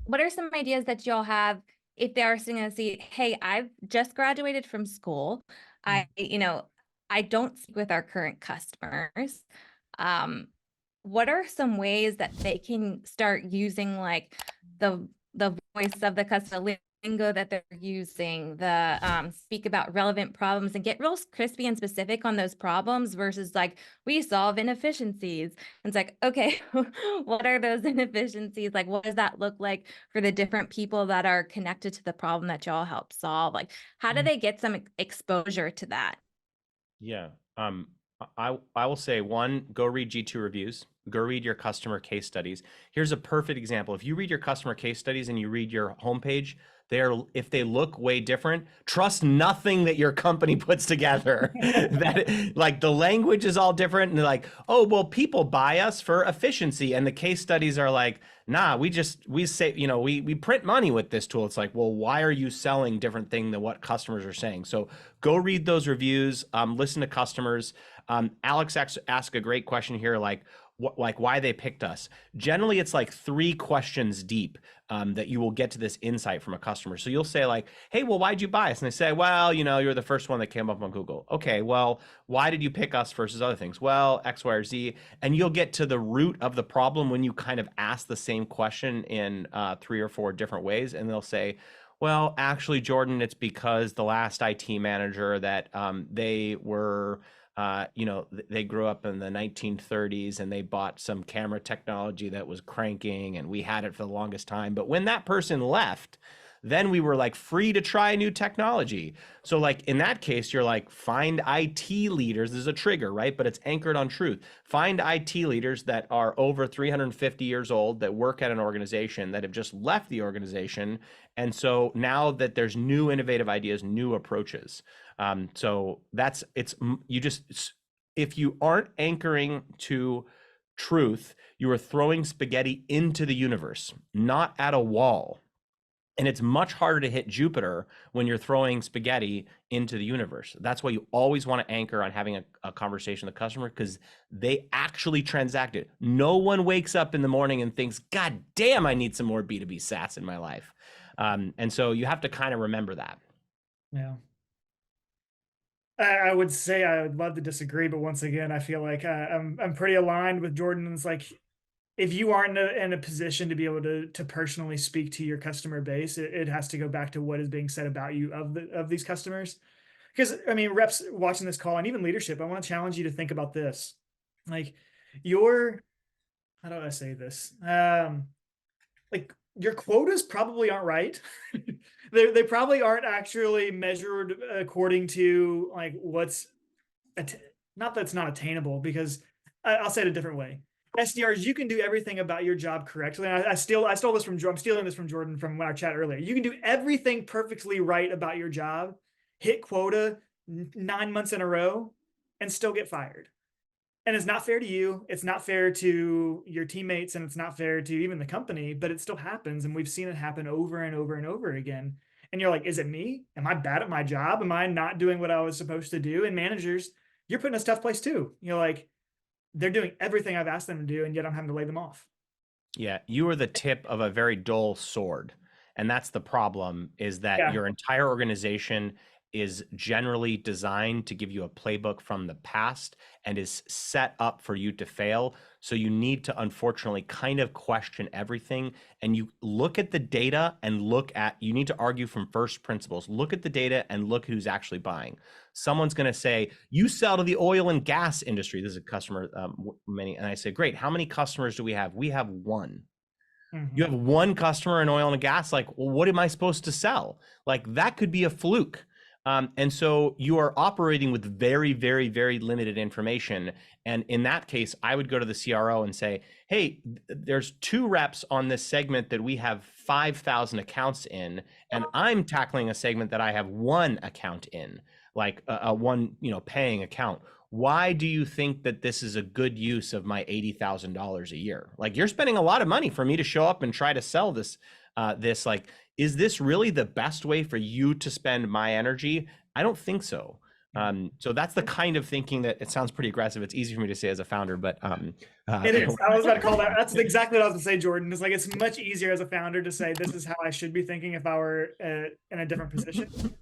what are some ideas that y'all have if they are sitting and see, hey, I've just graduated from school. I don't speak with our current customers. Um, what are some ways that they can start using like the voice of the customer, lingo that they're using, the speak about relevant problems and get real crispy and specific on those problems versus like we solve inefficiencies. And it's like, okay, what are those inefficiencies? Like, what does that look like for the different people that are connected to the problem that y'all help solve? Like, how do they get some exposure to that? Yeah. I will say one, go read G2 reviews, go read your customer case studies. Here's a perfect example. If you read your customer case studies and you read your homepage, if they look way different, trust nothing that your company puts together. That like the language is all different and they're like, oh, well, people buy us for efficiency. And the case studies are like, nah, we say, we print money with this tool. It's like, well, why are you selling different thing than what customers are saying? So go read those reviews, listen to customers. Alex asked a great question here, like why they picked us. Generally, it's like 3 questions deep that you will get to this insight from a customer. So you'll say like, hey, well, why'd you buy us? And they say, well, you're the first one that came up on Google. Okay, well, why did you pick us versus other things? Well, X, Y, or Z. And you'll get to the root of the problem when you kind of ask the same question in 3 or 4 different ways. And they'll say, well, actually, Jordan, it's because the last IT manager that they were, they grew up in the 1930s and they bought some camera technology that was cranking and we had it for the longest time. But when that person left, then we were like free to try new technology. So like in that case, you're like, find IT leaders. This is a trigger, right? But it's anchored on truth. Find IT leaders that are over 350 years old that work at an organization that have just left the organization. And so now that there's new innovative ideas, new approaches. So if you aren't anchoring to truth, you are throwing spaghetti into the universe, not at a wall. And it's much harder to hit Jupiter when you're throwing spaghetti into the universe. That's why you always want to anchor on having a conversation with the customer because they actually transacted. No one wakes up in the morning and thinks, God damn, I need some more B2B SaaS in my life. And so you have to kind of remember that. Yeah. I would say I would love to disagree, but once again, I feel like I'm pretty aligned with Jordan. It's like if you aren't in a position to be able to personally speak to your customer base, it has to go back to what is being said about you of these customers. Because I mean, reps watching this call and even leadership, I want to challenge you to think about this. Like your, how do I say this? Like your quotas probably aren't right. They probably aren't actually measured according to like what's not that it's not attainable because I'll say it a different way. SDRs, you can do everything about your job correctly. And I stole this from I'm stealing this from Jordan from our chat earlier. You can do everything perfectly right about your job, hit quota 9 months in a row, and still get fired. And it's not fair to you. It's not fair to your teammates, and it's not fair to even the company, but it still happens. And we've seen it happen over and over and over again. And you're like, is it me? Am I bad at my job? Am I not doing what I was supposed to do? And managers, you're put in a tough place too. You're like, they're doing everything I've asked them to do, and yet I'm having to lay them off. Yeah, you are the tip of a very dull sword. And that's the problem is that your entire organization is generally designed to give you a playbook from the past and is set up for you to fail. So you need to unfortunately kind of question everything. And you look at the data and you need to argue from first principles. Look at the data and look who's actually buying. Someone's going to say, you sell to the oil and gas industry. This is a customer, and I say, great. How many customers do we have? We have one. You have one customer in oil and gas. Like, well, what am I supposed to sell? Like that could be a fluke. And so you are operating with very, very, very limited information. And in that case, I would go to the CRO and say, hey, there's 2 reps on this segment that we have 5,000 accounts in, and I'm tackling a segment that I have 1 account in, like a one, paying account. Why do you think that this is a good use of my $80,000 a year? Like you're spending a lot of money for me to show up and try to sell this, is this really the best way for you to spend my energy? I don't think so. So that's the kind of thinking that it sounds pretty aggressive. It's easy for me to say as a founder, but It is. I was about to call that. That's exactly what I was going to say, Jordan. It's like it's much easier as a founder to say this is how I should be thinking if I were in a different position.